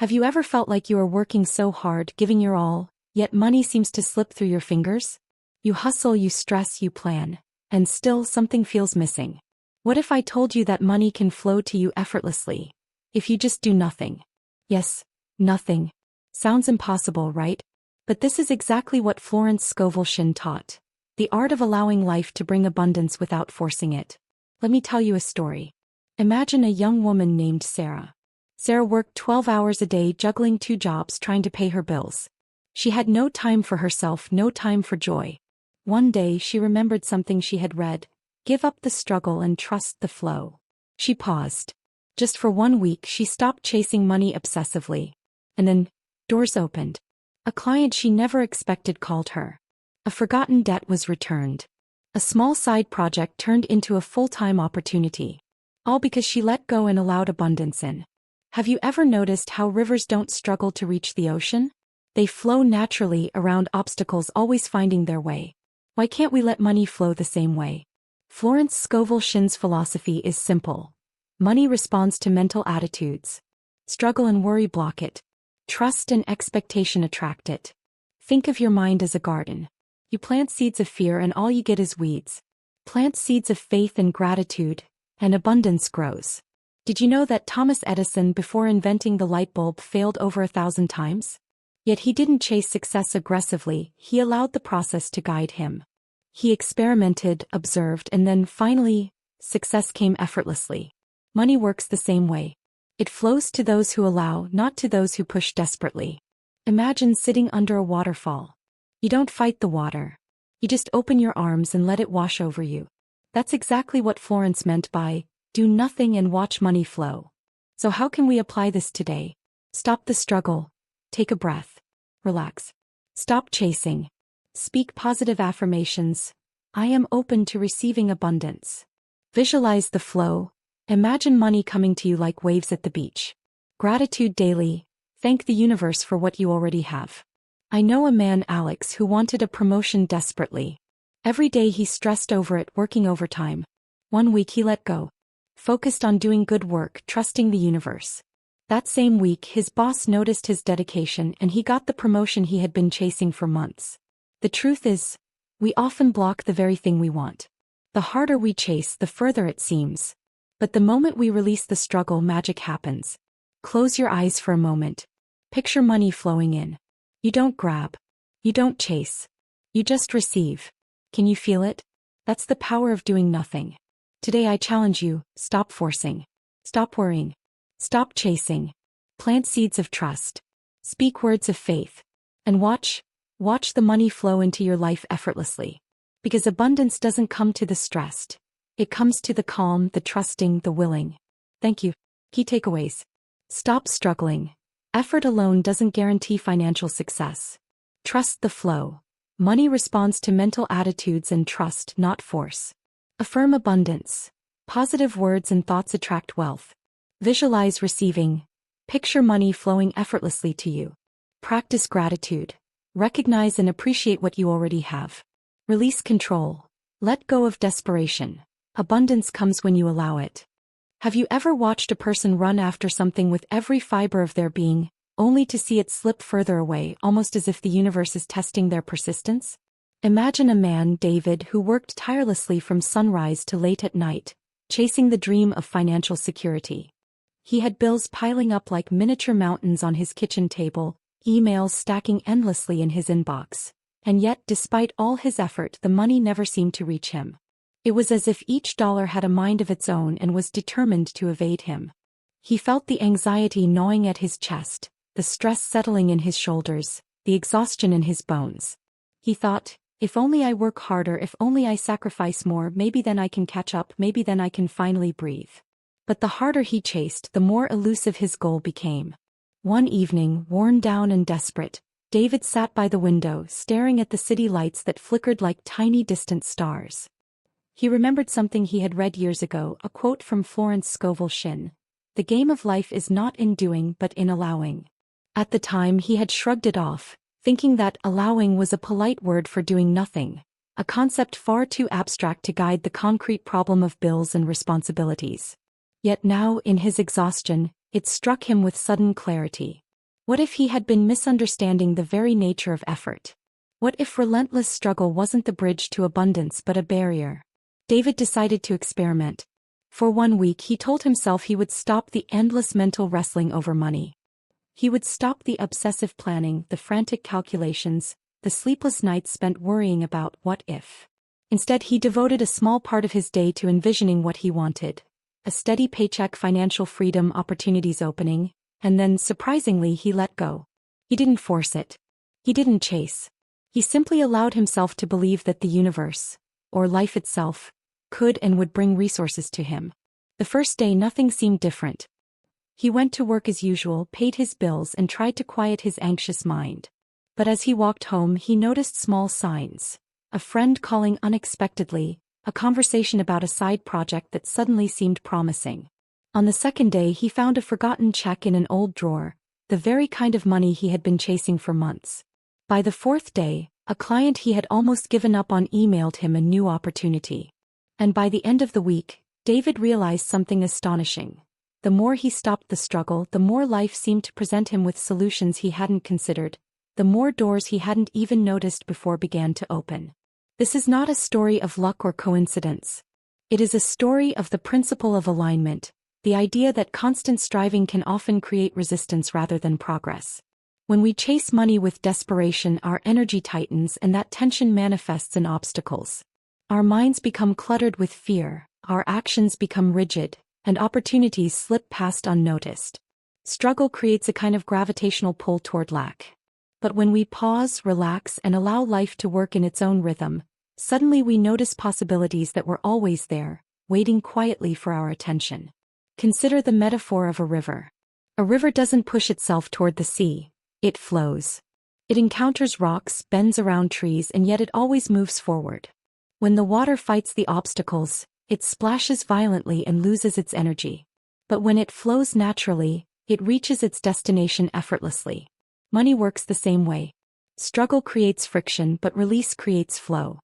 Have you ever felt like you are working so hard, giving your all, yet money seems to slip through your fingers? You hustle, you stress, you plan, and still something feels missing. What if I told you that money can flow to you effortlessly, if you just do nothing? Yes, nothing. Sounds impossible, right? But this is exactly what Florence Scovel Shinn taught. The art of allowing life to bring abundance without forcing it. Let me tell you a story. Imagine a young woman named Sarah. Sarah worked 12 hours a day juggling 2 jobs trying to pay her bills. She had no time for herself, no time for joy. One day she remembered something she had read: give up the struggle and trust the flow. She paused. Just for 1 week she stopped chasing money obsessively. And then, doors opened. A client she never expected called her. A forgotten debt was returned. A small side project turned into a full-time opportunity. All because she let go and allowed abundance in. Have you ever noticed how rivers don't struggle to reach the ocean? They flow naturally around obstacles, always finding their way. Why can't we let money flow the same way? Florence Scovel Shinn's philosophy is simple. Money responds to mental attitudes. Struggle and worry block it. Trust and expectation attract it. Think of your mind as a garden. You plant seeds of fear and all you get is weeds. Plant seeds of faith and gratitude, and abundance grows. Did you know that Thomas Edison, before inventing the light bulb, failed over 1,000 times? Yet he didn't chase success aggressively, he allowed the process to guide him. He experimented, observed, and then finally, success came effortlessly. Money works the same way. It flows to those who allow, not to those who push desperately. Imagine sitting under a waterfall. You don't fight the water. You just open your arms and let it wash over you. That's exactly what Florence meant by, do nothing and watch money flow. So how can we apply this today? Stop the struggle. Take a breath. Relax. Stop chasing. Speak positive affirmations. I am open to receiving abundance. Visualize the flow. Imagine money coming to you like waves at the beach. Gratitude daily. Thank the universe for what you already have. I know a man, Alex, who wanted a promotion desperately. Every day he stressed over it, working overtime. 1 week he let go. Focused on doing good work, trusting the universe. That same week his boss noticed his dedication and he got the promotion he had been chasing for months. The truth is, we often block the very thing we want. The harder we chase, the further it seems. But the moment we release the struggle, magic happens. Close your eyes for a moment. Picture money flowing in. You don't grab. You don't chase. You just receive. Can you feel it? That's the power of doing nothing. Today I challenge you, stop forcing. Stop worrying. Stop chasing. Plant seeds of trust. Speak words of faith. And watch the money flow into your life effortlessly. Because abundance doesn't come to the stressed. It comes to the calm, the trusting, the willing. Thank you. Key takeaways. Stop struggling. Effort alone doesn't guarantee financial success. Trust the flow. Money responds to mental attitudes and trust, not force. Affirm abundance. Positive words and thoughts attract wealth. Visualize receiving. Picture money flowing effortlessly to you. Practice gratitude. Recognize and appreciate what you already have. Release control. Let go of desperation. Abundance comes when you allow it. Have you ever watched a person run after something with every fiber of their being, only to see it slip further away, almost as if the universe is testing their persistence? Imagine a man, David, who worked tirelessly from sunrise to late at night, chasing the dream of financial security. He had bills piling up like miniature mountains on his kitchen table, emails stacking endlessly in his inbox. And yet, despite all his effort, the money never seemed to reach him. It was as if each dollar had a mind of its own and was determined to evade him. He felt the anxiety gnawing at his chest, the stress settling in his shoulders, the exhaustion in his bones. He thought, if only I work harder, if only I sacrifice more, maybe then I can catch up, maybe then I can finally breathe. But the harder he chased, the more elusive his goal became. One evening, worn down and desperate, David sat by the window, staring at the city lights that flickered like tiny distant stars. He remembered something he had read years ago, a quote from Florence Scovel Shinn. The game of life is not in doing but in allowing. At the time he had shrugged it off, thinking that allowing was a polite word for doing nothing, a concept far too abstract to guide the concrete problem of bills and responsibilities. Yet now, in his exhaustion, it struck him with sudden clarity. What if he had been misunderstanding the very nature of effort? What if relentless struggle wasn't the bridge to abundance but a barrier? David decided to experiment. For 1 week he told himself he would stop the endless mental wrestling over money. He would stop the obsessive planning, the frantic calculations, the sleepless nights spent worrying about what if. Instead, he devoted a small part of his day to envisioning what he wanted: a steady paycheck, financial freedom, opportunities opening, and then, surprisingly, he let go. He didn't force it. He didn't chase. He simply allowed himself to believe that the universe, or life itself, could and would bring resources to him. The first day nothing seemed different. He went to work as usual, paid his bills, and tried to quiet his anxious mind. But as he walked home, he noticed small signs: a friend calling unexpectedly, a conversation about a side project that suddenly seemed promising. On the second day he found a forgotten check in an old drawer, the very kind of money he had been chasing for months. By the fourth day, a client he had almost given up on emailed him a new opportunity. And by the end of the week, David realized something astonishing. The more he stopped the struggle, the more life seemed to present him with solutions he hadn't considered. The more doors he hadn't even noticed before began to open. This is not a story of luck or coincidence. It is a story of the principle of alignment, the idea that constant striving can often create resistance rather than progress. When we chase money with desperation, our energy tightens and that tension manifests in obstacles. Our minds become cluttered with fear, our actions become rigid, and opportunities slip past unnoticed. Struggle creates a kind of gravitational pull toward lack. But when we pause, relax, and allow life to work in its own rhythm, suddenly we notice possibilities that were always there, waiting quietly for our attention. Consider the metaphor of a river. A river doesn't push itself toward the sea, it flows. It encounters rocks, bends around trees, and yet it always moves forward. When the water fights the obstacles, it splashes violently and loses its energy. But when it flows naturally, it reaches its destination effortlessly. Money works the same way. Struggle creates friction, but release creates flow.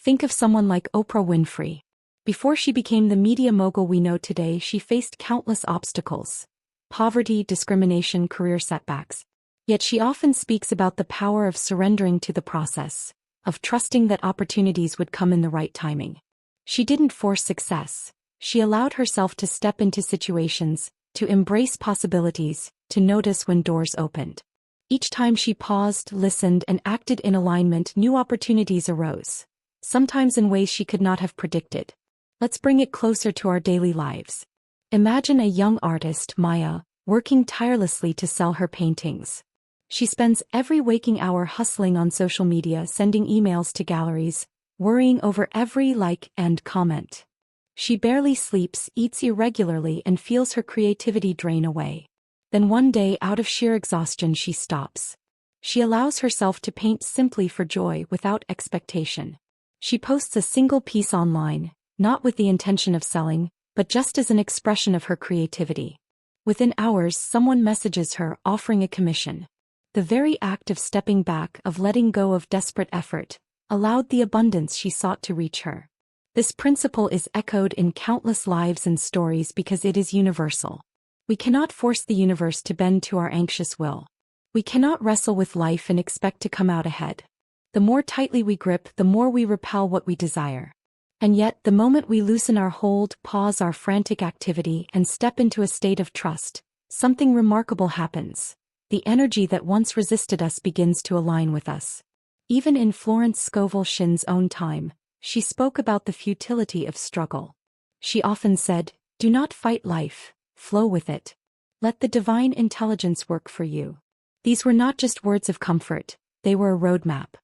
Think of someone like Oprah Winfrey. Before she became the media mogul we know today, she faced countless obstacles: poverty, discrimination, career setbacks. Yet she often speaks about the power of surrendering to the process, of trusting that opportunities would come in the right timing. She didn't force success. She allowed herself to step into situations, to embrace possibilities, to notice when doors opened. Each time she paused, listened, and acted in alignment, new opportunities arose, sometimes in ways she could not have predicted. Let's bring it closer to our daily lives. Imagine a young artist, Maya, working tirelessly to sell her paintings. She spends every waking hour hustling on social media, sending emails to galleries, worrying over every like and comment. She barely sleeps, eats irregularly, and feels her creativity drain away. Then one day, out of sheer exhaustion, she stops. She allows herself to paint simply for joy, without expectation. She posts a single piece online, not with the intention of selling, but just as an expression of her creativity. Within hours, someone messages her, offering a commission. The very act of stepping back, of letting go of desperate effort, allowed the abundance she sought to reach her. This principle is echoed in countless lives and stories because it is universal. We cannot force the universe to bend to our anxious will. We cannot wrestle with life and expect to come out ahead. The more tightly we grip, the more we repel what we desire. And yet, the moment we loosen our hold, pause our frantic activity, and step into a state of trust, something remarkable happens. The energy that once resisted us begins to align with us. Even in Florence Scovel Shinn's own time, she spoke about the futility of struggle. She often said, "Do not fight life, flow with it. Let the divine intelligence work for you." These were not just words of comfort, they were a roadmap.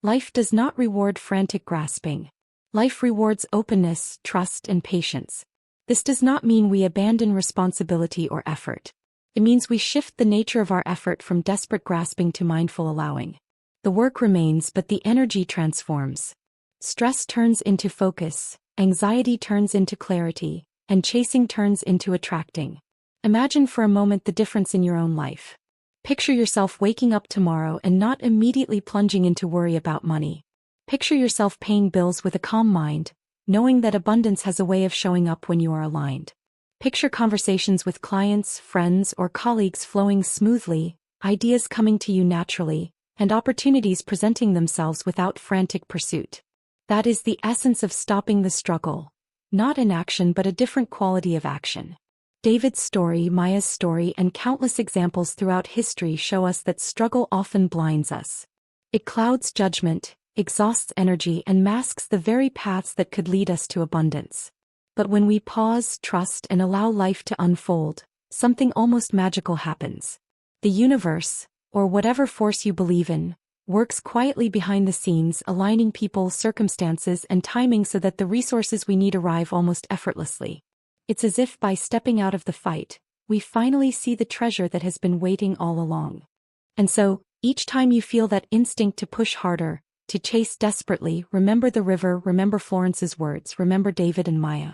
Life does not reward frantic grasping. Life rewards openness, trust, and patience. This does not mean we abandon responsibility or effort. It means we shift the nature of our effort from desperate grasping to mindful allowing. The work remains, but the energy transforms. Stress turns into focus, anxiety turns into clarity, and chasing turns into attracting. Imagine for a moment the difference in your own life. Picture yourself waking up tomorrow and not immediately plunging into worry about money. Picture yourself paying bills with a calm mind, knowing that abundance has a way of showing up when you are aligned. Picture conversations with clients, friends, or colleagues flowing smoothly, ideas coming to you naturally, and opportunities presenting themselves without frantic pursuit. That is the essence of stopping the struggle. Not inaction but a different quality of action. David's story, Maya's story, and countless examples throughout history show us that struggle often blinds us. It clouds judgment, exhausts energy, and masks the very paths that could lead us to abundance. But when we pause, trust, and allow life to unfold, something almost magical happens. The universe, or whatever force you believe in, works quietly behind the scenes, aligning people, circumstances, and timing so that the resources we need arrive almost effortlessly. It's as if by stepping out of the fight, we finally see the treasure that has been waiting all along. And so, each time you feel that instinct to push harder, to chase desperately, remember the river, remember Florence's words, remember David and Maya.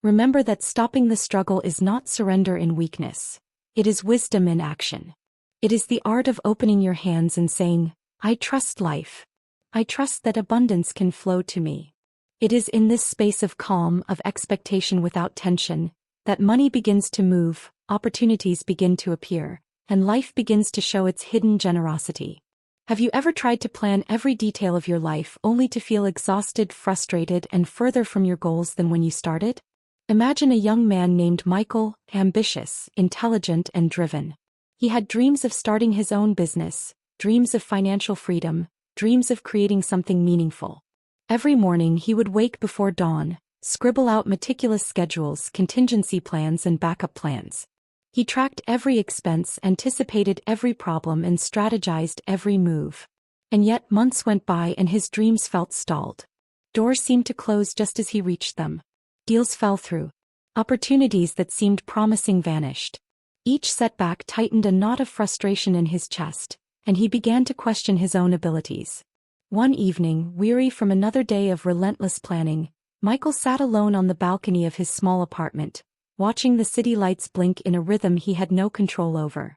Remember that stopping the struggle is not surrender in weakness. It is wisdom in action. It is the art of opening your hands and saying, I trust life. I trust that abundance can flow to me. It is in this space of calm, of expectation without tension, that money begins to move, opportunities begin to appear, and life begins to show its hidden generosity. Have you ever tried to plan every detail of your life only to feel exhausted, frustrated, and further from your goals than when you started? Imagine a young man named Michael, ambitious, intelligent, and driven. He had dreams of starting his own business, dreams of financial freedom, dreams of creating something meaningful. Every morning he would wake before dawn, scribble out meticulous schedules, contingency plans, and backup plans. He tracked every expense, anticipated every problem, and strategized every move. And yet months went by and his dreams felt stalled. Doors seemed to close just as he reached them. Deals fell through. Opportunities that seemed promising vanished. Each setback tightened a knot of frustration in his chest, and he began to question his own abilities. One evening, weary from another day of relentless planning, Michael sat alone on the balcony of his small apartment, watching the city lights blink in a rhythm he had no control over.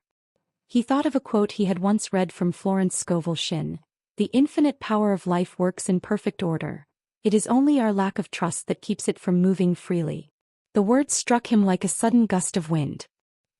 He thought of a quote he had once read from Florence Scovel Shinn: "The infinite power of life works in perfect order. It is only our lack of trust that keeps it from moving freely." The words struck him like a sudden gust of wind.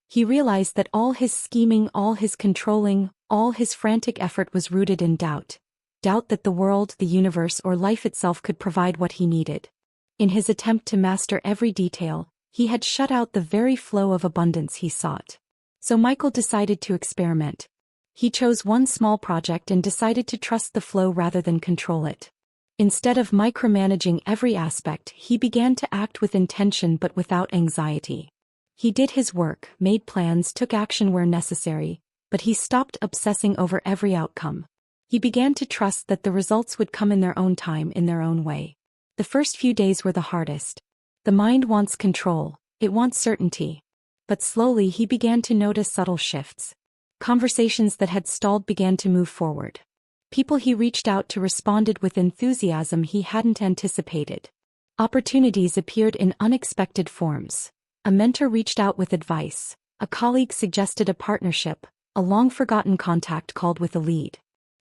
He realized that all his scheming, all his controlling, all his frantic effort was rooted in doubt. Doubt that the world, the universe, or life itself could provide what he needed. In his attempt to master every detail, he had shut out the very flow of abundance he sought. So Michael decided to experiment. He chose one small project and decided to trust the flow rather than control it. Instead of micromanaging every aspect, he began to act with intention but without anxiety. He did his work, made plans, took action where necessary, but he stopped obsessing over every outcome. He began to trust that the results would come in their own time, in their own way. The first few days were the hardest. The mind wants control, it wants certainty. But slowly he began to notice subtle shifts. Conversations that had stalled began to move forward. People he reached out to responded with enthusiasm he hadn't anticipated. Opportunities appeared in unexpected forms. A mentor reached out with advice, a colleague suggested a partnership, a long-forgotten contact called with a lead.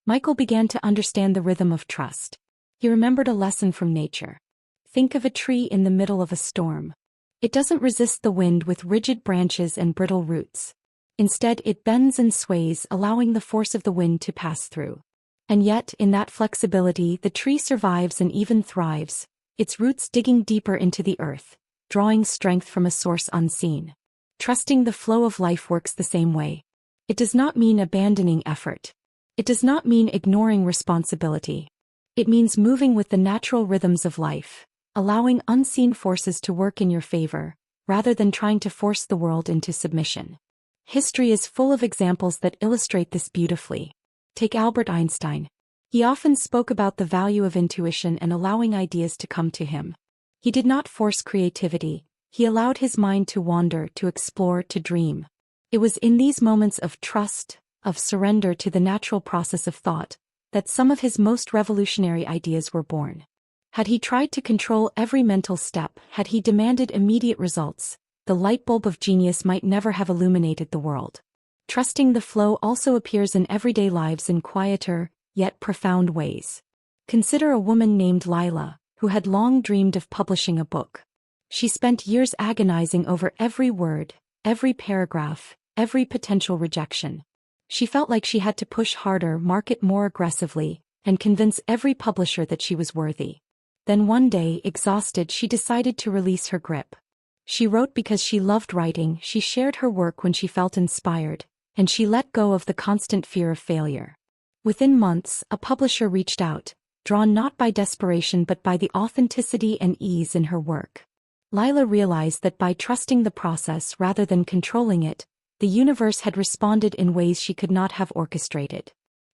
Michael began to understand the rhythm of trust. He remembered a lesson from nature. Think of a tree in the middle of a storm. It doesn't resist the wind with rigid branches and brittle roots. Instead, it bends and sways, allowing the force of the wind to pass through. And yet, in that flexibility, the tree survives and even thrives, its roots digging deeper into the earth, drawing strength from a source unseen. Trusting the flow of life works the same way. It does not mean abandoning effort. It does not mean ignoring responsibility. It means moving with the natural rhythms of life, allowing unseen forces to work in your favor, rather than trying to force the world into submission. History is full of examples that illustrate this beautifully. Take Albert Einstein. He often spoke about the value of intuition and allowing ideas to come to him. He did not force creativity, he allowed his mind to wander, to explore, to dream. It was in these moments of trust, of surrender to the natural process of thought, that some of his most revolutionary ideas were born. Had he tried to control every mental step, had he demanded immediate results, the light bulb of genius might never have illuminated the world. Trusting the flow also appears in everyday lives in quieter, yet profound ways. Consider a woman named Lila, who had long dreamed of publishing a book. She spent years agonizing over every word, every paragraph, every potential rejection. She felt like she had to push harder, market more aggressively, and convince every publisher that she was worthy. Then one day, exhausted, she decided to release her grip. She wrote because she loved writing, she shared her work when she felt inspired, and she let go of the constant fear of failure. Within months, a publisher reached out, drawn not by desperation but by the authenticity and ease in her work. Lila realized that by trusting the process rather than controlling it, the universe had responded in ways she could not have orchestrated.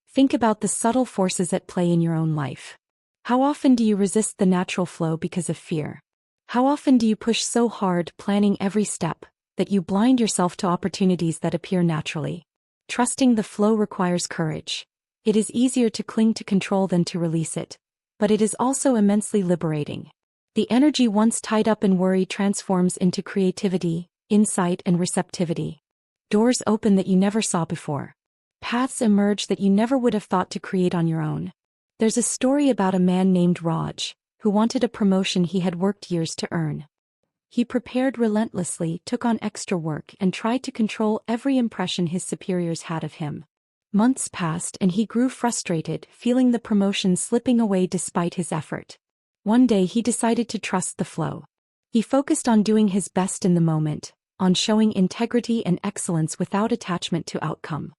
Think about the subtle forces at play in your own life. How often do you resist the natural flow because of fear? How often do you push so hard, planning every step, that you blind yourself to opportunities that appear naturally? Trusting the flow requires courage. It is easier to cling to control than to release it, but it is also immensely liberating. The energy once tied up in worry transforms into creativity, insight, and receptivity. Doors open that you never saw before. Paths emerge that you never would have thought to create on your own. There's a story about a man named Raj, who wanted a promotion he had worked years to earn. He prepared relentlessly, took on extra work, and tried to control every impression his superiors had of him. Months passed and he grew frustrated, feeling the promotion slipping away despite his effort. One day he decided to trust the flow. He focused on doing his best in the moment, on showing integrity and excellence without attachment to outcome.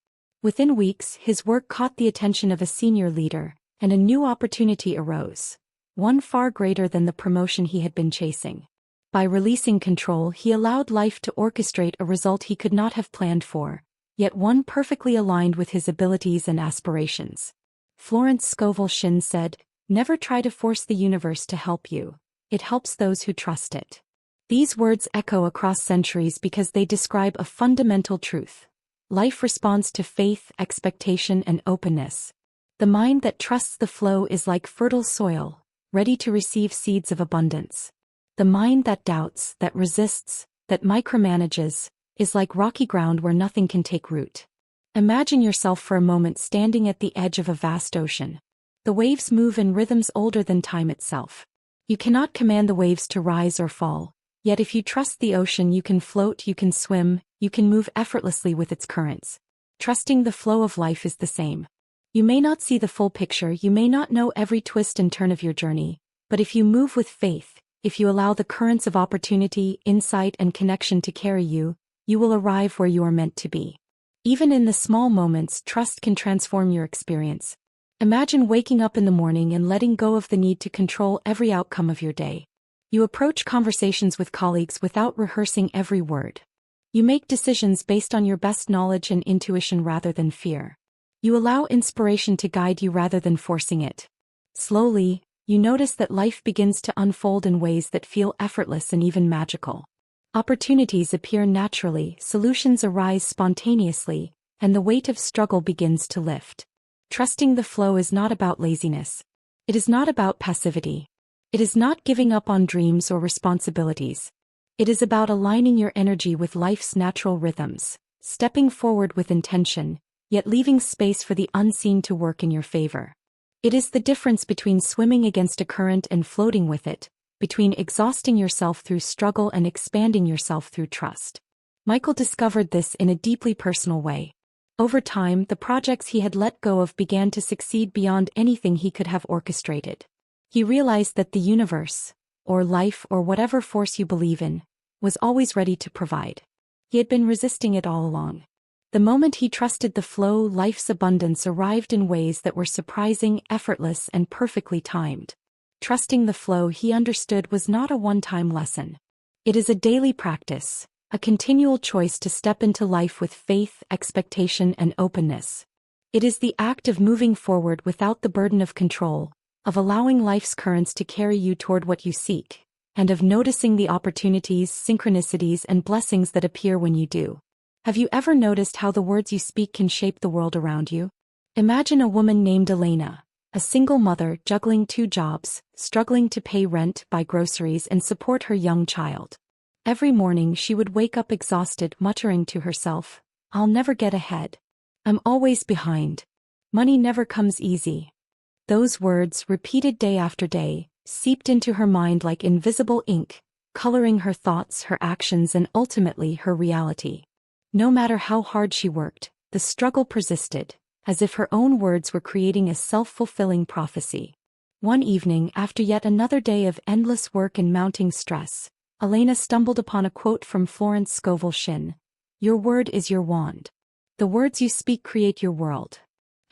Within weeks, his work caught the attention of a senior leader, and a new opportunity arose, one far greater than the promotion he had been chasing. By releasing control, he allowed life to orchestrate a result he could not have planned for, yet one perfectly aligned with his abilities and aspirations. Florence Scovel Shinn said, "Never try to force the universe to help you. It helps those who trust it." These words echo across centuries because they describe a fundamental truth. Life responds to faith, expectation, and openness. The mind that trusts the flow is like fertile soil, ready to receive seeds of abundance. The mind that doubts, that resists, that micromanages, is like rocky ground where nothing can take root. Imagine yourself for a moment standing at the edge of a vast ocean. The waves move in rhythms older than time itself. You cannot command the waves to rise or fall, yet if you trust the ocean you can float, you can swim, you can move effortlessly with its currents. Trusting the flow of life is the same. You may not see the full picture, you may not know every twist and turn of your journey, but if you move with faith, if you allow the currents of opportunity, insight, and connection to carry you, you will arrive where you are meant to be. Even in the small moments, trust can transform your experience. Imagine waking up in the morning and letting go of the need to control every outcome of your day. You approach conversations with colleagues without rehearsing every word. You make decisions based on your best knowledge and intuition rather than fear. You allow inspiration to guide you rather than forcing it. Slowly, you notice that life begins to unfold in ways that feel effortless and even magical. Opportunities appear naturally, solutions arise spontaneously, and the weight of struggle begins to lift. Trusting the flow is not about laziness. It is not about passivity. It is not giving up on dreams or responsibilities. It is about aligning your energy with life's natural rhythms, stepping forward with intention, yet leaving space for the unseen to work in your favor. It is the difference between swimming against a current and floating with it, between exhausting yourself through struggle and expanding yourself through trust. Michael discovered this in a deeply personal way. Over time, the projects he had let go of began to succeed beyond anything he could have orchestrated. He realized that the universe, or life or whatever force you believe in, was always ready to provide. He had been resisting it all along. The moment he trusted the flow, life's abundance arrived in ways that were surprising, effortless, and perfectly timed. Trusting the flow, he understood, was not a one-time lesson. It is a daily practice, a continual choice to step into life with faith, expectation, and openness. It is the act of moving forward without the burden of control, of allowing life's currents to carry you toward what you seek, and of noticing the opportunities, synchronicities, and blessings that appear when you do. Have you ever noticed how the words you speak can shape the world around you? Imagine a woman named Elena, a single mother juggling 2 jobs, struggling to pay rent, buy groceries, and support her young child. Every morning she would wake up exhausted, muttering to herself, "I'll never get ahead. I'm always behind. Money never comes easy." Those words, repeated day after day, seeped into her mind like invisible ink, coloring her thoughts, her actions, and ultimately her reality. No matter how hard she worked, the struggle persisted, as if her own words were creating a self-fulfilling prophecy. One evening, after yet another day of endless work and mounting stress, Elena stumbled upon a quote from Florence Scovel Shinn. "Your word is your wand. The words you speak create your world."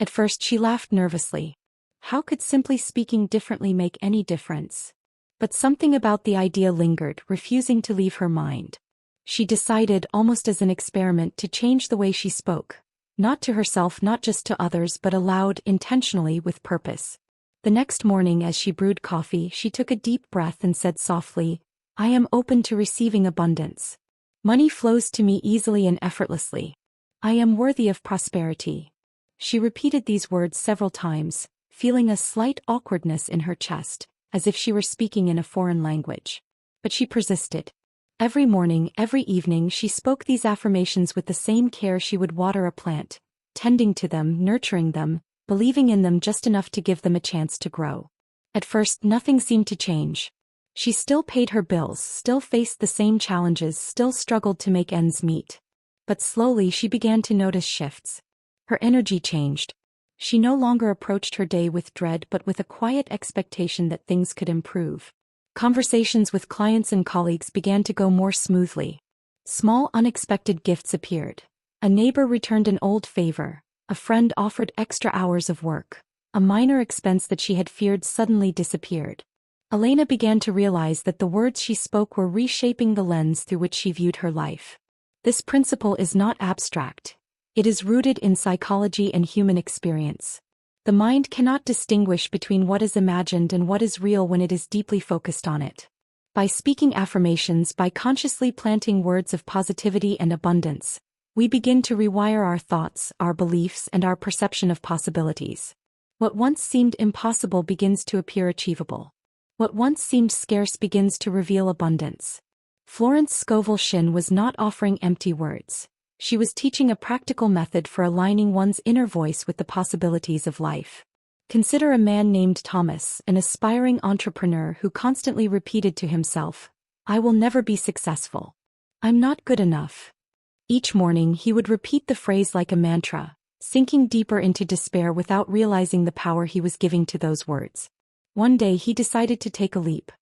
At first she laughed nervously. How could simply speaking differently make any difference? But something about the idea lingered, refusing to leave her mind. She decided, almost as an experiment, to change the way she spoke. Not to herself, not just to others, but aloud, intentionally, with purpose. The next morning, as she brewed coffee, she took a deep breath and said softly, "I am open to receiving abundance. Money flows to me easily and effortlessly. I am worthy of prosperity." She repeated these words several times, feeling a slight awkwardness in her chest, as if she were speaking in a foreign language. But she persisted. Every morning, every evening, she spoke these affirmations with the same care she would water a plant, tending to them, nurturing them, believing in them just enough to give them a chance to grow. At first, nothing seemed to change. She still paid her bills, still faced the same challenges, still struggled to make ends meet. But slowly she began to notice shifts. Her energy changed. She no longer approached her day with dread but with a quiet expectation that things could improve. Conversations with clients and colleagues began to go more smoothly. Small unexpected gifts appeared. A neighbor returned an old favor. A friend offered extra hours of work. A minor expense that she had feared suddenly disappeared. Elena began to realize that the words she spoke were reshaping the lens through which she viewed her life. This principle is not abstract. It is rooted in psychology and human experience. The mind cannot distinguish between what is imagined and what is real when it is deeply focused on it. By speaking affirmations, by consciously planting words of positivity and abundance, we begin to rewire our thoughts, our beliefs, and our perception of possibilities. What once seemed impossible begins to appear achievable. What once seemed scarce begins to reveal abundance. Florence Scovel Shinn was not offering empty words. She was teaching a practical method for aligning one's inner voice with the possibilities of life. Consider a man named Thomas, an aspiring entrepreneur who constantly repeated to himself, "I will never be successful. I'm not good enough." Each morning he would repeat the phrase like a mantra, sinking deeper into despair without realizing the power he was giving to those words. One day he decided to take a leap.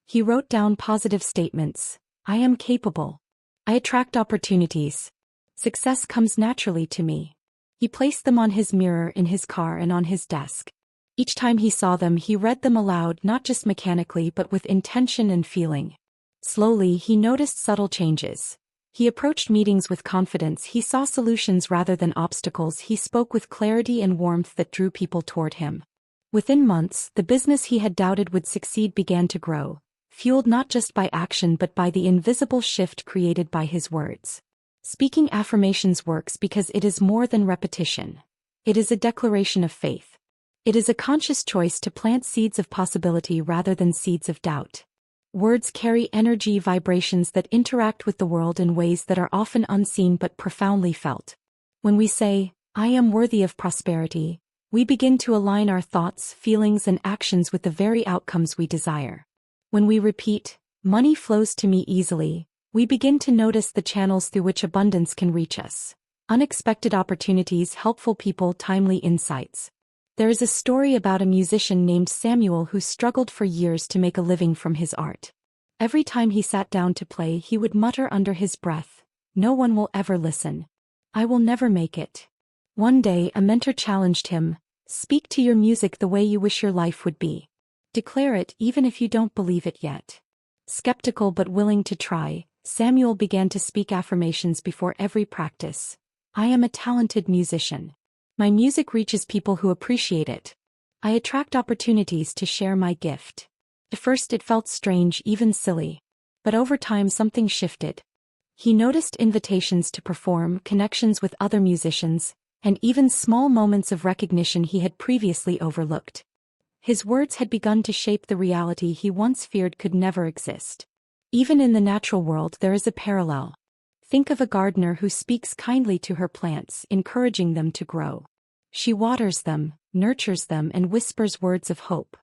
He wrote down positive statements. "I am capable. I attract opportunities. Success comes naturally to me." He placed them on his mirror, in his car, and on his desk. Each time he saw them, he read them aloud, not just mechanically but with intention and feeling. Slowly, he noticed subtle changes. He approached meetings with confidence. He saw solutions rather than obstacles. He spoke with clarity and warmth that drew people toward him. Within months, the business he had doubted would succeed began to grow, fueled not just by action but by the invisible shift created by his words. Speaking affirmations works because it is more than repetition. It is a declaration of faith. It is a conscious choice to plant seeds of possibility rather than seeds of doubt. Words carry energy, vibrations that interact with the world in ways that are often unseen but profoundly felt. When we say, "I am worthy of prosperity," we begin to align our thoughts, feelings, and actions with the very outcomes we desire. When we repeat, "Money flows to me easily," we begin to notice the channels through which abundance can reach us. Unexpected opportunities, helpful people, timely insights. There is a story about a musician named Samuel who struggled for years to make a living from his art. Every time he sat down to play, he would mutter under his breath, "No one will ever listen. I will never make it." One day, a mentor challenged him, "Speak to your music the way you wish your life would be. Declare it even if you don't believe it yet." Skeptical but willing to try, Samuel began to speak affirmations before every practice. "I am a talented musician. My music reaches people who appreciate it. I attract opportunities to share my gift." At first it felt strange, even silly. But over time something shifted. He noticed invitations to perform, connections with other musicians, and even small moments of recognition he had previously overlooked. His words had begun to shape the reality he once feared could never exist. Even in the natural world there is a parallel. Think of a gardener who speaks kindly to her plants, encouraging them to grow. She waters them, nurtures them, and whispers words of hope.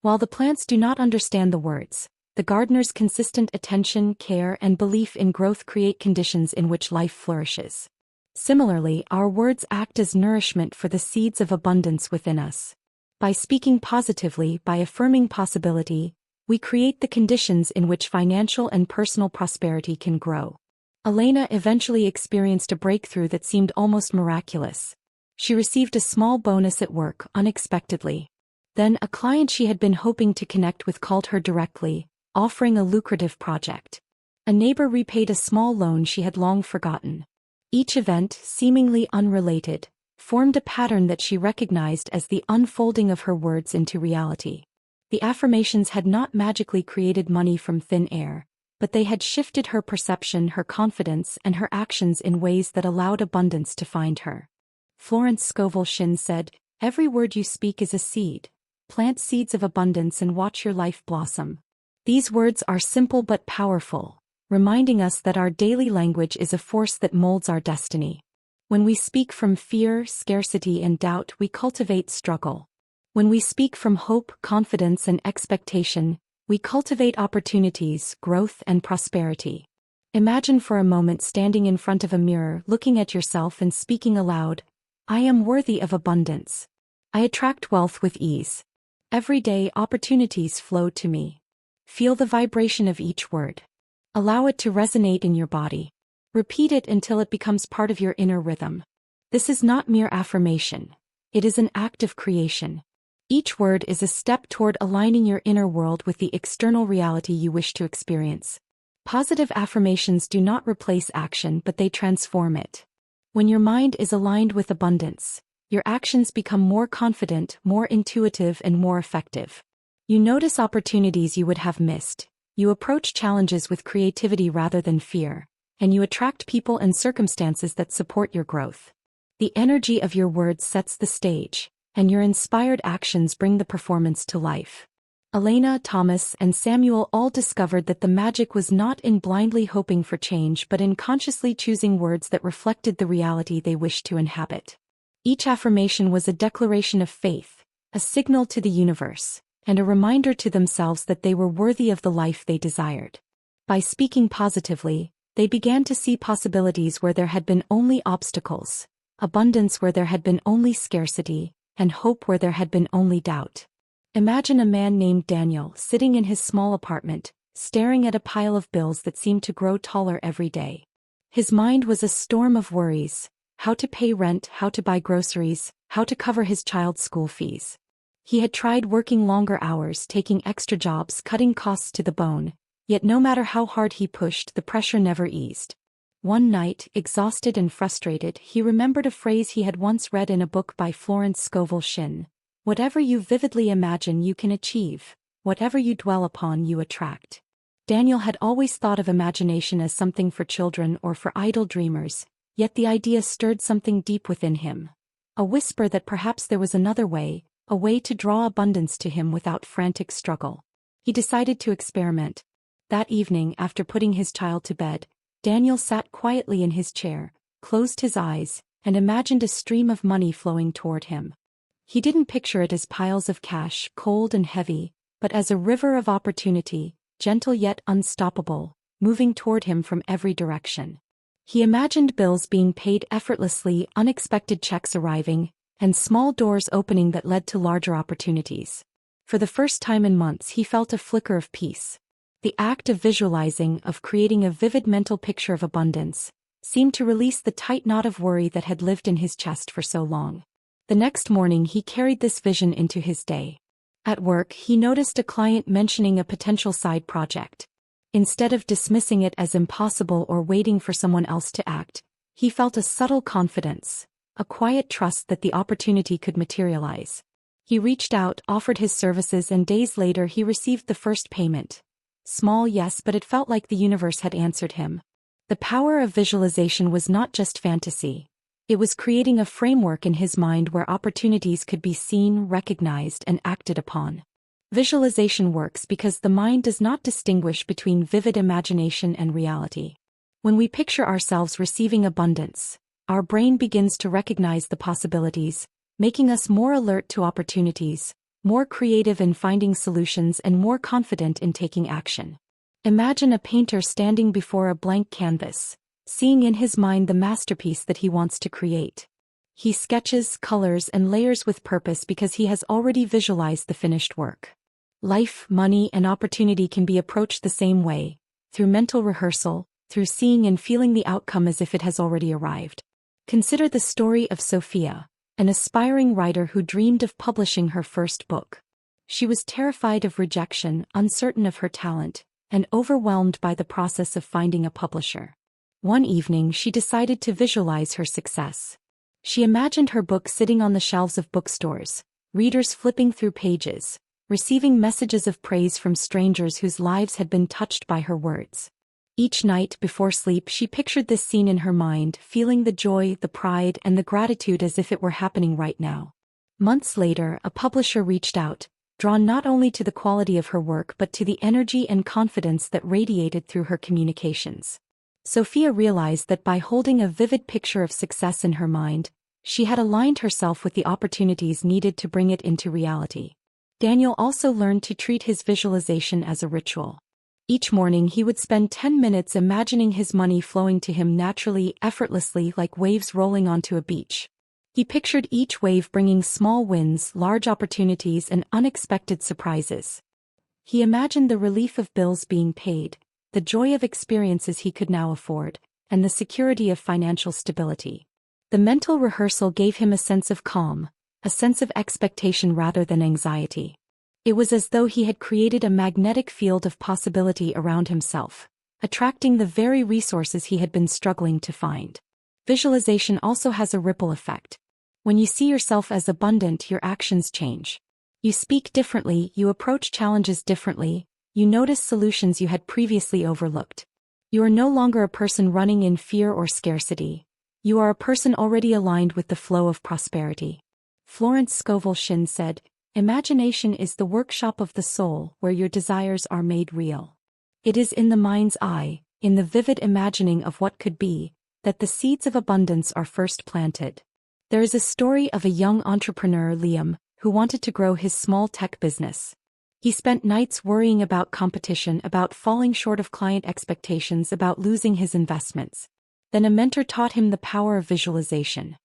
While the plants do not understand the words, the gardener's consistent attention, care, and belief in growth create conditions in which life flourishes. Similarly, our words act as nourishment for the seeds of abundance within us. By speaking positively, by affirming possibility, we create the conditions in which financial and personal prosperity can grow. Elena eventually experienced a breakthrough that seemed almost miraculous. She received a small bonus at work unexpectedly. Then a client she had been hoping to connect with called her directly, offering a lucrative project. A neighbor repaid a small loan she had long forgotten. Each event, seemingly unrelated, formed a pattern that she recognized as the unfolding of her words into reality. The affirmations had not magically created money from thin air, but they had shifted her perception, her confidence, and her actions in ways that allowed abundance to find her. Florence Scovel Shinn said, "Every word you speak is a seed. Plant seeds of abundance and watch your life blossom." These words are simple but powerful, reminding us that our daily language is a force that molds our destiny. When we speak from fear, scarcity, and doubt, we cultivate struggle. When we speak from hope, confidence, and expectation, we cultivate opportunities, growth, and prosperity. Imagine for a moment standing in front of a mirror, looking at yourself and speaking aloud, "I am worthy of abundance. I attract wealth with ease. Every day opportunities flow to me." Feel the vibration of each word. Allow it to resonate in your body. Repeat it until it becomes part of your inner rhythm. This is not mere affirmation. It is an act of creation. Each word is a step toward aligning your inner world with the external reality you wish to experience. Positive affirmations do not replace action, but they transform it. When your mind is aligned with abundance, your actions become more confident, more intuitive, and more effective. You notice opportunities you would have missed. You approach challenges with creativity rather than fear, and you attract people and circumstances that support your growth. The energy of your words sets the stage, and your inspired actions bring the performance to life. Elena, Thomas, and Samuel all discovered that the magic was not in blindly hoping for change but in consciously choosing words that reflected the reality they wished to inhabit. Each affirmation was a declaration of faith, a signal to the universe, and a reminder to themselves that they were worthy of the life they desired. By speaking positively, they began to see possibilities where there had been only obstacles, abundance where there had been only scarcity, and hope where there had been only doubt. Imagine a man named Daniel sitting in his small apartment, staring at a pile of bills that seemed to grow taller every day. His mind was a storm of worries: how to pay rent, how to buy groceries, how to cover his child's school fees. He had tried working longer hours, taking extra jobs, cutting costs to the bone, yet no matter how hard he pushed, the pressure never eased. One night, exhausted and frustrated, he remembered a phrase he had once read in a book by Florence Scovel Shinn: "Whatever you vividly imagine you can achieve, whatever you dwell upon you attract." Daniel had always thought of imagination as something for children or for idle dreamers, yet the idea stirred something deep within him. A whisper that perhaps there was another way, a way to draw abundance to him without frantic struggle. He decided to experiment. That evening, after putting his child to bed, Daniel sat quietly in his chair, closed his eyes, and imagined a stream of money flowing toward him. He didn't picture it as piles of cash, cold and heavy, but as a river of opportunity, gentle yet unstoppable, moving toward him from every direction. He imagined bills being paid effortlessly, unexpected checks arriving, and small doors opening that led to larger opportunities. For the first time in months, he felt a flicker of peace. The act of visualizing, of creating a vivid mental picture of abundance, seemed to release the tight knot of worry that had lived in his chest for so long. The next morning he carried this vision into his day. At work, he noticed a client mentioning a potential side project. Instead of dismissing it as impossible or waiting for someone else to act, he felt a subtle confidence, a quiet trust that the opportunity could materialize. He reached out, offered his services, and days later he received the first payment. Small, yes, but it felt like the universe had answered him. The power of visualization was not just fantasy. It was creating a framework in his mind where opportunities could be seen, recognized, and acted upon. Visualization works because the mind does not distinguish between vivid imagination and reality. When we picture ourselves receiving abundance, our brain begins to recognize the possibilities, making us more alert to opportunities, more creative in finding solutions, and more confident in taking action. Imagine a painter standing before a blank canvas, seeing in his mind the masterpiece that he wants to create. He sketches, colors, and layers with purpose because he has already visualized the finished work. Life, money, and opportunity can be approached the same way, through mental rehearsal, through seeing and feeling the outcome as if it has already arrived. Consider the story of Sophia, an aspiring writer who dreamed of publishing her first book. She was terrified of rejection, uncertain of her talent, and overwhelmed by the process of finding a publisher. One evening she decided to visualize her success. She imagined her book sitting on the shelves of bookstores, readers flipping through pages, receiving messages of praise from strangers whose lives had been touched by her words. Each night before sleep she pictured this scene in her mind, feeling the joy, the pride, and the gratitude as if it were happening right now. Months later, a publisher reached out, drawn not only to the quality of her work but to the energy and confidence that radiated through her communications. Sophia realized that by holding a vivid picture of success in her mind, she had aligned herself with the opportunities needed to bring it into reality. Daniel also learned to treat his visualization as a ritual. Each morning he would spend 10 minutes imagining his money flowing to him naturally, effortlessly, like waves rolling onto a beach. He pictured each wave bringing small wins, large opportunities, and unexpected surprises. He imagined the relief of bills being paid, the joy of experiences he could now afford, and the security of financial stability. The mental rehearsal gave him a sense of calm, a sense of expectation rather than anxiety. It was as though he had created a magnetic field of possibility around himself, attracting the very resources he had been struggling to find. Visualization also has a ripple effect. When you see yourself as abundant, your actions change. You speak differently, you approach challenges differently, you notice solutions you had previously overlooked. You are no longer a person running in fear or scarcity. You are a person already aligned with the flow of prosperity. Florence Scovel Shinn said, "Imagination is the workshop of the soul where your desires are made real. It is in the mind's eye, in the vivid imagining of what could be, that the seeds of abundance are first planted." There is a story of a young entrepreneur, Liam, who wanted to grow his small tech business. He spent nights worrying about competition, about falling short of client expectations, about losing his investments. Then a mentor taught him the power of visualization.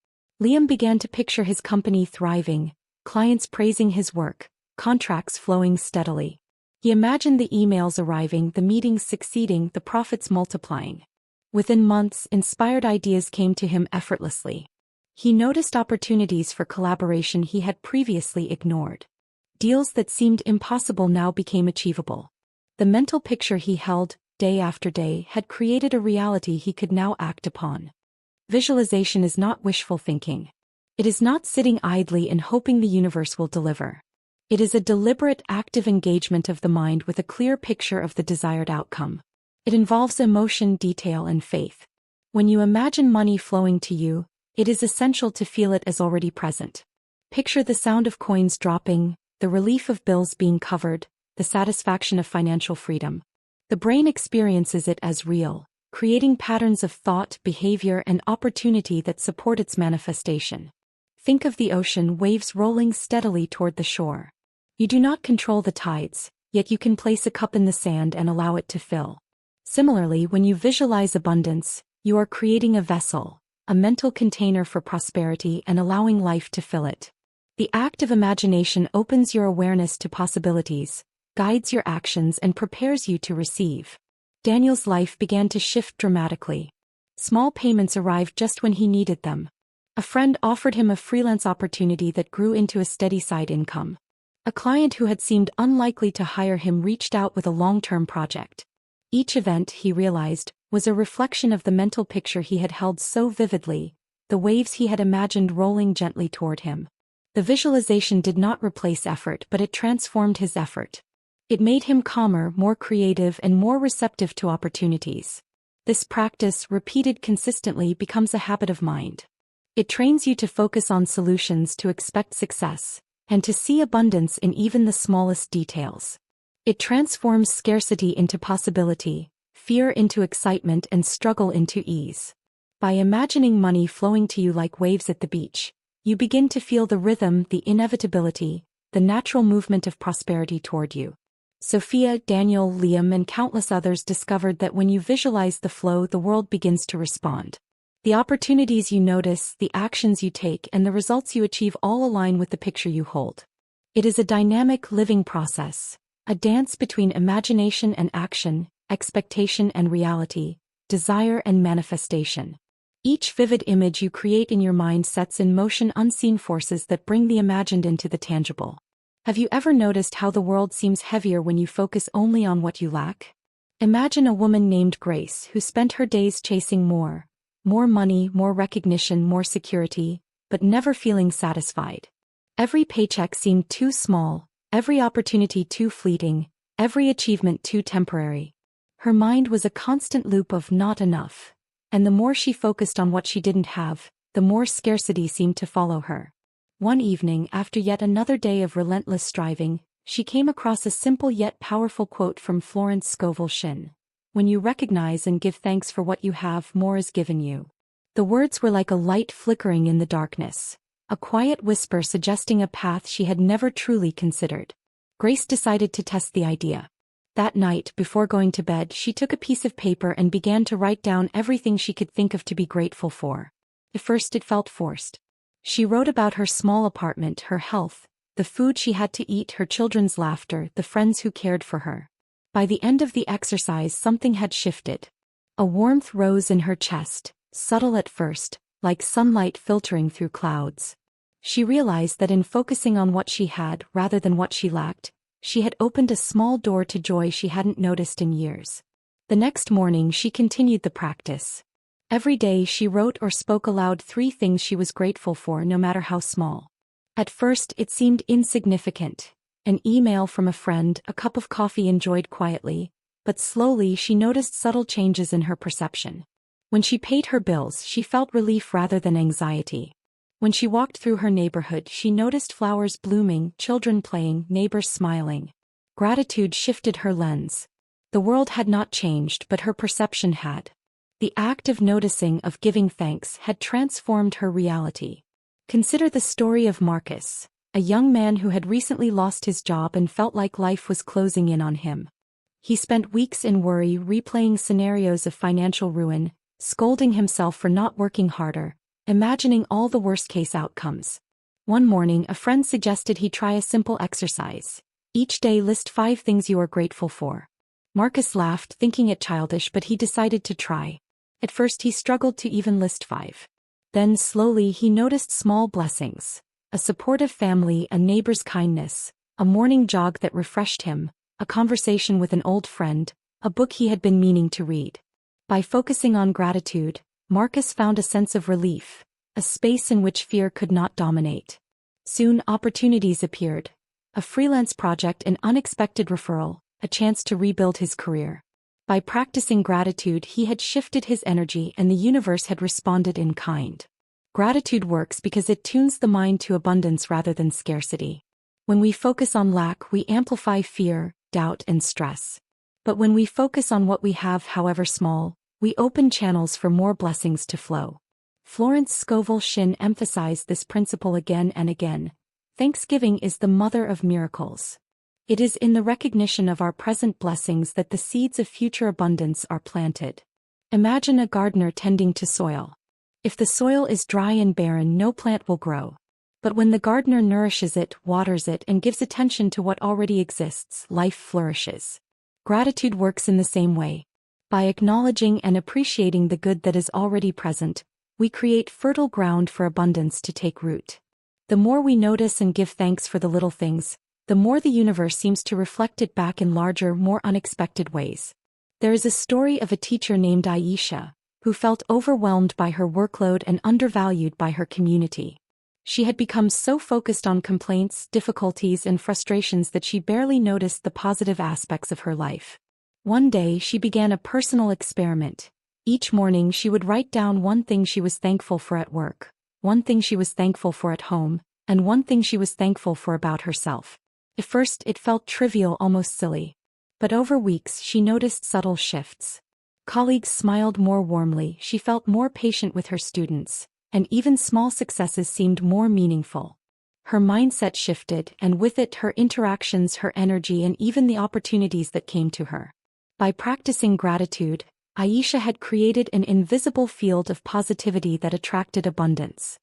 Liam began to picture his company thriving, clients praising his work, contracts flowing steadily. He imagined the emails arriving, the meetings succeeding, the profits multiplying. Within months, inspired ideas came to him effortlessly. He noticed opportunities for collaboration he had previously ignored. Deals that seemed impossible now became achievable. The mental picture he held, day after day, had created a reality he could now act upon. Visualization is not wishful thinking. It is not sitting idly and hoping the universe will deliver. It is a deliberate, active engagement of the mind with a clear picture of the desired outcome. It involves emotion, detail, and faith. When you imagine money flowing to you, it is essential to feel it as already present. Picture the sound of coins dropping, the relief of bills being covered, the satisfaction of financial freedom. The brain experiences it as real, creating patterns of thought, behavior, and opportunity that support its manifestation. Think of the ocean, waves rolling steadily toward the shore. You do not control the tides, yet you can place a cup in the sand and allow it to fill. Similarly, when you visualize abundance, you are creating a vessel, a mental container for prosperity and allowing life to fill it. The act of imagination opens your awareness to possibilities, guides your actions, and prepares you to receive. Daniel's life began to shift dramatically. Small payments arrived just when he needed them. A friend offered him a freelance opportunity that grew into a steady side income. A client who had seemed unlikely to hire him reached out with a long-term project. Each event, he realized, was a reflection of the mental picture he had held so vividly, the waves he had imagined rolling gently toward him. The visualization did not replace effort, but it transformed his effort. It made him calmer, more creative, and more receptive to opportunities. This practice, repeated consistently, becomes a habit of mind. It trains you to focus on solutions, to expect success, and to see abundance in even the smallest details. It transforms scarcity into possibility, fear into excitement, and struggle into ease. By imagining money flowing to you like waves at the beach, you begin to feel the rhythm, the inevitability, the natural movement of prosperity toward you. Sophia, Daniel, Liam, and countless others discovered that when you visualize the flow, the world begins to respond. The opportunities you notice, the actions you take, and the results you achieve all align with the picture you hold. It is a dynamic, living process, a dance between imagination and action, expectation and reality, desire and manifestation. Each vivid image you create in your mind sets in motion unseen forces that bring the imagined into the tangible. Have you ever noticed how the world seems heavier when you focus only on what you lack? Imagine a woman named Grace who spent her days chasing more money, more recognition, more security, but never feeling satisfied. Every paycheck seemed too small, every opportunity too fleeting, every achievement too temporary. Her mind was a constant loop of not enough, and the more she focused on what she didn't have, the more scarcity seemed to follow her. One evening, after yet another day of relentless striving, she came across a simple yet powerful quote from Florence Scovel Shinn. "When you recognize and give thanks for what you have, more is given you." The words were like a light flickering in the darkness, a quiet whisper suggesting a path she had never truly considered. Grace decided to test the idea. That night, before going to bed, she took a piece of paper and began to write down everything she could think of to be grateful for. At first it felt forced. She wrote about her small apartment, her health, the food she had to eat, her children's laughter, the friends who cared for her. By the end of the exercise, something had shifted. A warmth rose in her chest, subtle at first, like sunlight filtering through clouds. She realized that in focusing on what she had rather than what she lacked, she had opened a small door to joy she hadn't noticed in years. The next morning she continued the practice. Every day she wrote or spoke aloud 3 things she was grateful for, no matter how small. At first it seemed insignificant. An email from a friend, a cup of coffee enjoyed quietly, but slowly she noticed subtle changes in her perception. When she paid her bills, she felt relief rather than anxiety. When she walked through her neighborhood, she noticed flowers blooming, children playing, neighbors smiling. Gratitude shifted her lens. The world had not changed, but her perception had. The act of noticing, of giving thanks, had transformed her reality. Consider the story of Marcus, a young man who had recently lost his job and felt like life was closing in on him. He spent weeks in worry, replaying scenarios of financial ruin, scolding himself for not working harder, imagining all the worst-case outcomes. One morning, a friend suggested he try a simple exercise. Each day list 5 things you are grateful for. Marcus laughed, thinking it childish, but he decided to try. At first he struggled to even list 5. Then slowly he noticed small blessings. A supportive family, a neighbor's kindness, a morning jog that refreshed him, a conversation with an old friend, a book he had been meaning to read. By focusing on gratitude, Marcus found a sense of relief, a space in which fear could not dominate. Soon opportunities appeared. A freelance project, an unexpected referral, a chance to rebuild his career. By practicing gratitude, he had shifted his energy and the universe had responded in kind. Gratitude works because it tunes the mind to abundance rather than scarcity. When we focus on lack, we amplify fear, doubt, and stress. But when we focus on what we have, however small, we open channels for more blessings to flow. Florence Scovel Shinn emphasized this principle again and again. Thanksgiving is the mother of miracles. It is in the recognition of our present blessings that the seeds of future abundance are planted. Imagine a gardener tending to soil. If the soil is dry and barren, no plant will grow. But when the gardener nourishes it, waters it, and gives attention to what already exists, life flourishes. Gratitude works in the same way. By acknowledging and appreciating the good that is already present, we create fertile ground for abundance to take root. The more we notice and give thanks for the little things, the more the universe seems to reflect it back in larger, more unexpected ways. There is a story of a teacher named Aisha, who felt overwhelmed by her workload and undervalued by her community. She had become so focused on complaints, difficulties, and frustrations that she barely noticed the positive aspects of her life. One day she began a personal experiment. Each morning she would write down 1 thing she was thankful for at work, 1 thing she was thankful for at home, and 1 thing she was thankful for about herself. At first it felt trivial, almost silly. But over weeks she noticed subtle shifts. Colleagues smiled more warmly, she felt more patient with her students, and even small successes seemed more meaningful. Her mindset shifted, and with it her interactions, her energy, and even the opportunities that came to her. By practicing gratitude, Aisha had created an invisible field of positivity that attracted abundance.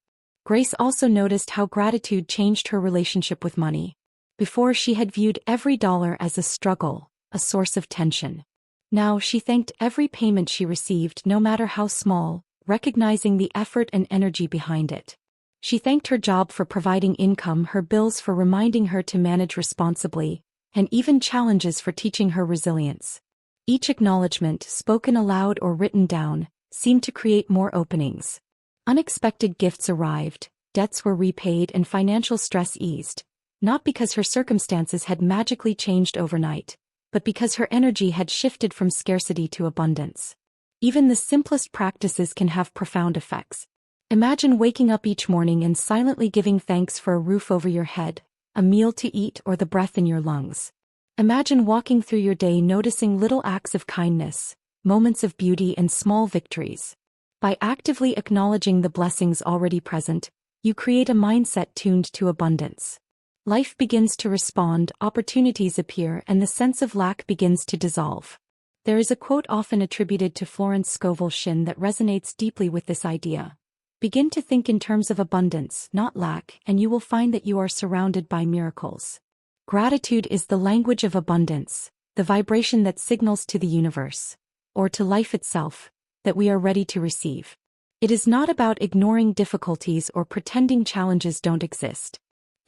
Grace also noticed how gratitude changed her relationship with money. Before, she had viewed every dollar as a struggle, a source of tension. Now she thanked every payment she received, no matter how small, recognizing the effort and energy behind it. She thanked her job for providing income, her bills for reminding her to manage responsibly, and even challenges for teaching her resilience. Each acknowledgement, spoken aloud or written down, seemed to create more openings. Unexpected gifts arrived, debts were repaid, and financial stress eased, not because her circumstances had magically changed overnight, but because her energy had shifted from scarcity to abundance. Even the simplest practices can have profound effects. Imagine waking up each morning and silently giving thanks for a roof over your head, a meal to eat, or the breath in your lungs. Imagine walking through your day noticing little acts of kindness, moments of beauty, and small victories. By actively acknowledging the blessings already present, you create a mindset tuned to abundance. Life begins to respond, opportunities appear, and the sense of lack begins to dissolve. There is a quote often attributed to Florence Scovel Shinn that resonates deeply with this idea. Begin to think in terms of abundance, not lack, and you will find that you are surrounded by miracles. Gratitude is the language of abundance, the vibration that signals to the universe, or to life itself, that we are ready to receive. It is not about ignoring difficulties or pretending challenges don't exist.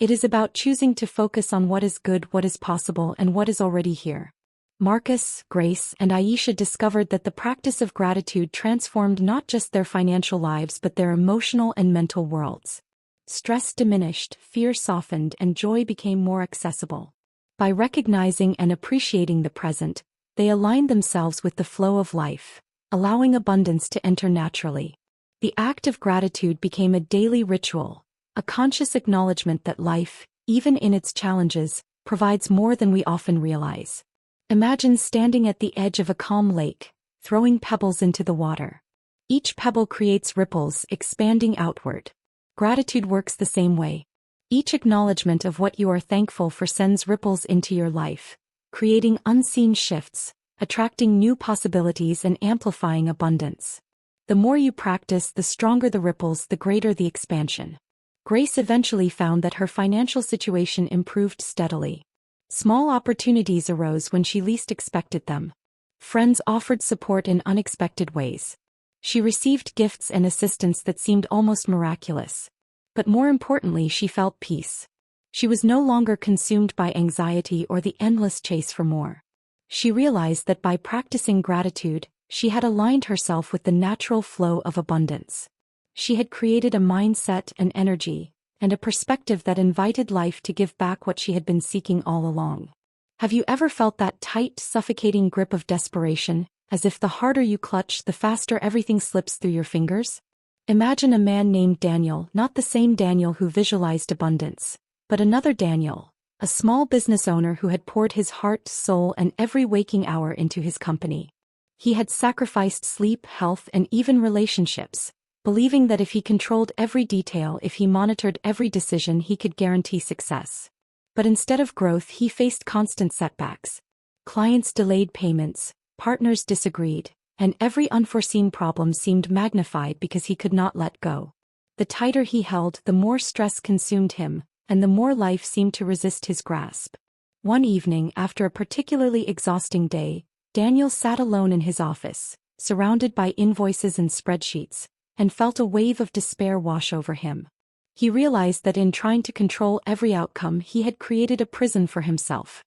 It is about choosing to focus on what is good, what is possible, and what is already here. Marcus, Grace, and Aisha discovered that the practice of gratitude transformed not just their financial lives but their emotional and mental worlds. Stress diminished, fear softened, and joy became more accessible. By recognizing and appreciating the present, they aligned themselves with the flow of life, allowing abundance to enter naturally. The act of gratitude became a daily ritual, a conscious acknowledgement that life, even in its challenges, provides more than we often realize. Imagine standing at the edge of a calm lake, throwing pebbles into the water. Each pebble creates ripples, expanding outward. Gratitude works the same way. Each acknowledgement of what you are thankful for sends ripples into your life, creating unseen shifts, attracting new possibilities, and amplifying abundance. The more you practice, the stronger the ripples, the greater the expansion. Grace eventually found that her financial situation improved steadily. Small opportunities arose when she least expected them. Friends offered support in unexpected ways. She received gifts and assistance that seemed almost miraculous. But more importantly, she felt peace. She was no longer consumed by anxiety or the endless chase for more. She realized that by practicing gratitude, she had aligned herself with the natural flow of abundance. She had created a mindset, an energy, and a perspective that invited life to give back what she had been seeking all along. Have you ever felt that tight, suffocating grip of desperation, as if the harder you clutch, the faster everything slips through your fingers? Imagine a man named Daniel, not the same Daniel who visualized abundance, but another Daniel, a small business owner who had poured his heart, soul, and every waking hour into his company. He had sacrificed sleep, health, and even relationships, believing that if he controlled every detail, if he monitored every decision, he could guarantee success. But instead of growth, he faced constant setbacks. Clients delayed payments, partners disagreed, and every unforeseen problem seemed magnified because he could not let go. The tighter he held, the more stress consumed him, and the more life seemed to resist his grasp. One evening, after a particularly exhausting day, Daniel sat alone in his office, surrounded by invoices and spreadsheets, and felt a wave of despair wash over him. He realized that in trying to control every outcome, he had created a prison for himself.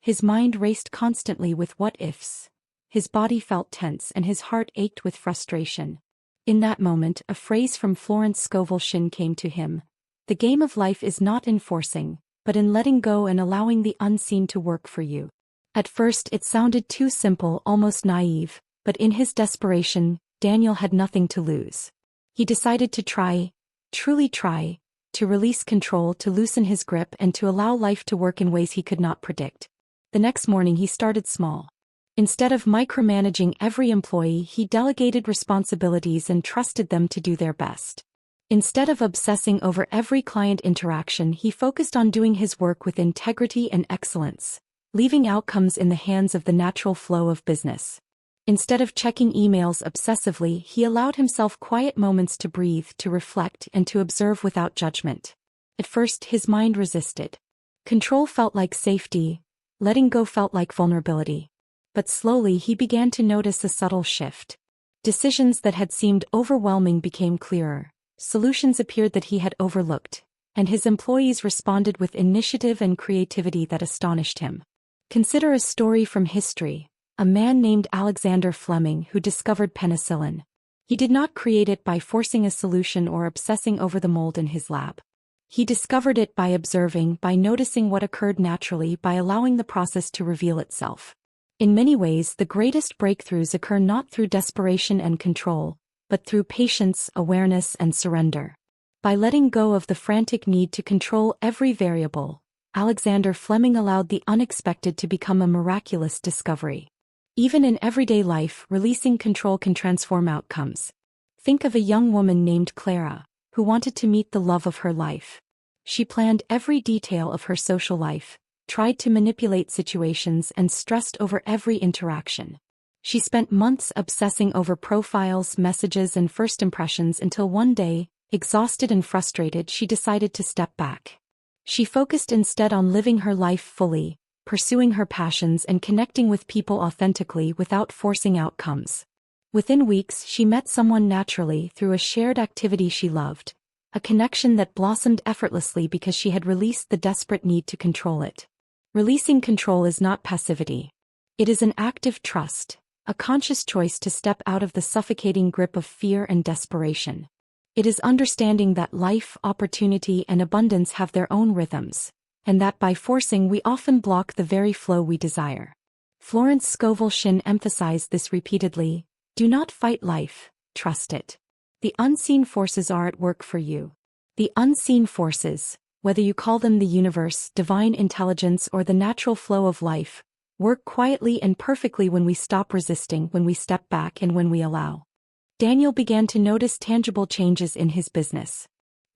His mind raced constantly with what-ifs. His body felt tense and his heart ached with frustration. In that moment, a phrase from Florence Scovel Shinn came to him. The game of life is not in forcing, but in letting go and allowing the unseen to work for you. At first it sounded too simple, almost naive, but in his desperation, Daniel had nothing to lose. He decided to try, truly try, to release control, to loosen his grip, and to allow life to work in ways he could not predict. The next morning he started small. Instead of micromanaging every employee, he delegated responsibilities and trusted them to do their best. Instead of obsessing over every client interaction, he focused on doing his work with integrity and excellence, leaving outcomes in the hands of the natural flow of business. Instead of checking emails obsessively, he allowed himself quiet moments to breathe, to reflect, and to observe without judgment. At first, his mind resisted. Control felt like safety, letting go felt like vulnerability. But slowly he began to notice a subtle shift. Decisions that had seemed overwhelming became clearer. Solutions appeared that he had overlooked, and his employees responded with initiative and creativity that astonished him. Consider a story from history. A man named Alexander Fleming who discovered penicillin. He did not create it by forcing a solution or obsessing over the mold in his lab. He discovered it by observing, by noticing what occurred naturally, by allowing the process to reveal itself. In many ways, the greatest breakthroughs occur not through desperation and control, but through patience, awareness, and surrender. By letting go of the frantic need to control every variable, Alexander Fleming allowed the unexpected to become a miraculous discovery. Even in everyday life, releasing control can transform outcomes. Think of a young woman named Clara, who wanted to meet the love of her life. She planned every detail of her social life, tried to manipulate situations, and stressed over every interaction. She spent months obsessing over profiles, messages, and first impressions until one day, exhausted and frustrated, she decided to step back. She focused instead on living her life fully, pursuing her passions and connecting with people authentically without forcing outcomes. Within weeks, she met someone naturally through a shared activity she loved, a connection that blossomed effortlessly because she had released the desperate need to control it. Releasing control is not passivity. It is an active trust, a conscious choice to step out of the suffocating grip of fear and desperation. It is understanding that life, opportunity, and abundance have their own rhythms, and that by forcing we often block the very flow we desire. Florence Scovel Shinn emphasized this repeatedly: do not fight life, trust it. The unseen forces are at work for you. The unseen forces, whether you call them the universe, divine intelligence, or the natural flow of life, work quietly and perfectly when we stop resisting, when we step back, and when we allow. Daniel began to notice tangible changes in his business.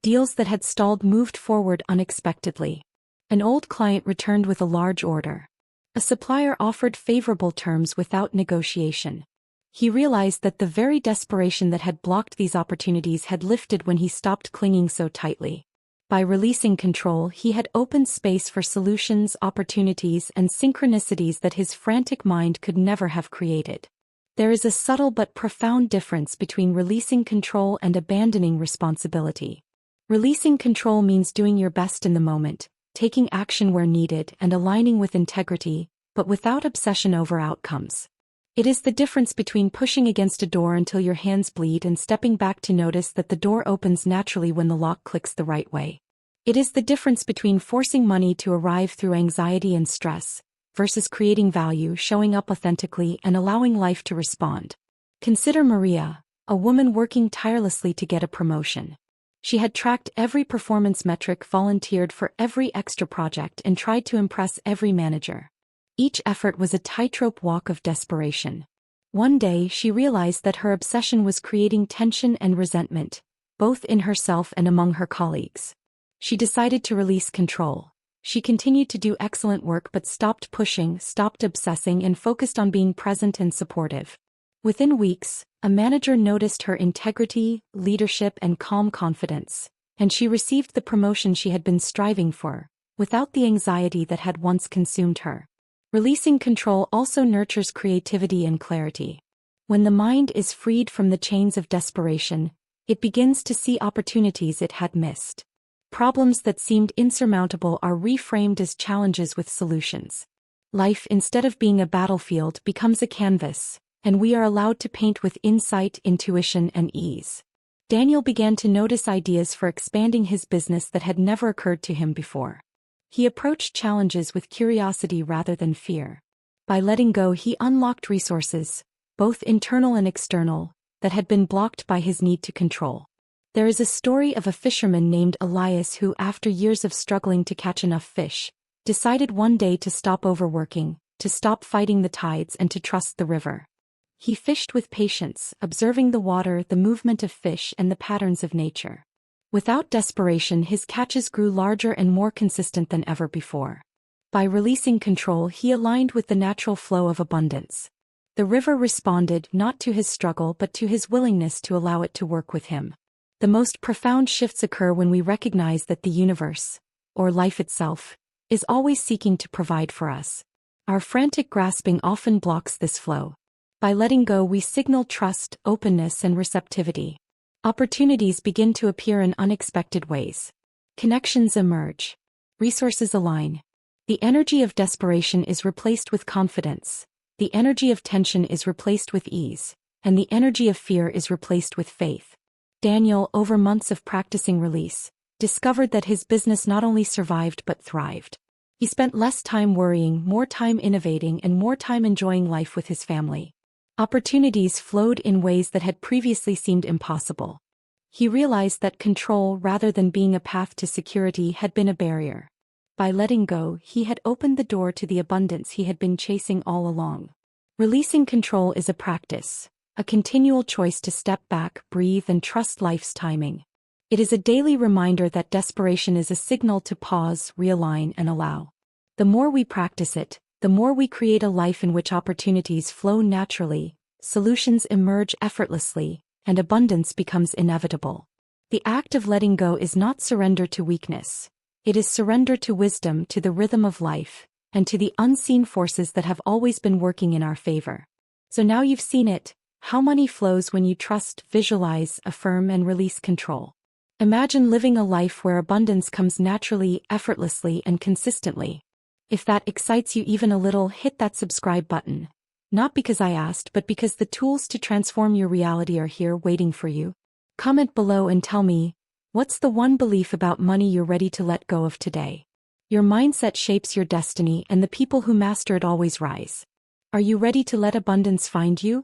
Deals that had stalled moved forward unexpectedly. An old client returned with a large order. A supplier offered favorable terms without negotiation. He realized that the very desperation that had blocked these opportunities had lifted when he stopped clinging so tightly. By releasing control, he had opened space for solutions, opportunities, and synchronicities that his frantic mind could never have created. There is a subtle but profound difference between releasing control and abandoning responsibility. Releasing control means doing your best in the moment, taking action where needed, and aligning with integrity, but without obsession over outcomes. It is the difference between pushing against a door until your hands bleed and stepping back to notice that the door opens naturally when the lock clicks the right way. It is the difference between forcing money to arrive through anxiety and stress, versus creating value, showing up authentically, and allowing life to respond. Consider Maria, a woman working tirelessly to get a promotion. She had tracked every performance metric, volunteered for every extra project, and tried to impress every manager. Each effort was a tightrope walk of desperation. One day she realized that her obsession was creating tension and resentment, both in herself and among her colleagues. She decided to release control. She continued to do excellent work but stopped pushing, stopped obsessing, and focused on being present and supportive. Within weeks, a manager noticed her integrity, leadership, and calm confidence, and she received the promotion she had been striving for, without the anxiety that had once consumed her. Releasing control also nurtures creativity and clarity. When the mind is freed from the chains of desperation, it begins to see opportunities it had missed. Problems that seemed insurmountable are reframed as challenges with solutions. Life, instead of being a battlefield, becomes a canvas, and we are allowed to paint with insight, intuition, and ease. Daniel began to notice ideas for expanding his business that had never occurred to him before. He approached challenges with curiosity rather than fear. By letting go, he unlocked resources, both internal and external, that had been blocked by his need to control. There is a story of a fisherman named Elias who, after years of struggling to catch enough fish, decided one day to stop overworking, to stop fighting the tides, and to trust the river. He fished with patience, observing the water, the movement of fish, and the patterns of nature. Without desperation, his catches grew larger and more consistent than ever before. By releasing control, he aligned with the natural flow of abundance. The river responded not to his struggle but to his willingness to allow it to work with him. The most profound shifts occur when we recognize that the universe, or life itself, is always seeking to provide for us. Our frantic grasping often blocks this flow. By letting go, we signal trust, openness, and receptivity. Opportunities begin to appear in unexpected ways. Connections emerge. Resources align. The energy of desperation is replaced with confidence. The energy of tension is replaced with ease. And the energy of fear is replaced with faith. Daniel, over months of practicing release, discovered that his business not only survived but thrived. He spent less time worrying, more time innovating, and more time enjoying life with his family. Opportunities flowed in ways that had previously seemed impossible. He realized that control, rather than being a path to security, had been a barrier. By letting go, he had opened the door to the abundance he had been chasing all along. Releasing control is a practice, a continual choice to step back, breathe, and trust life's timing. It is a daily reminder that desperation is a signal to pause, realign, and allow. The more we practice it, the more we create a life in which opportunities flow naturally, solutions emerge effortlessly, and abundance becomes inevitable. The act of letting go is not surrender to weakness. It is surrender to wisdom, to the rhythm of life, and to the unseen forces that have always been working in our favor. So now you've seen it, how money flows when you trust, visualize, affirm, and release control. Imagine living a life where abundance comes naturally, effortlessly, and consistently. If that excites you even a little, hit that subscribe button. Not because I asked, but because the tools to transform your reality are here waiting for you. Comment below and tell me, what's the one belief about money you're ready to let go of today? Your mindset shapes your destiny, and the people who master it always rise. Are you ready to let abundance find you?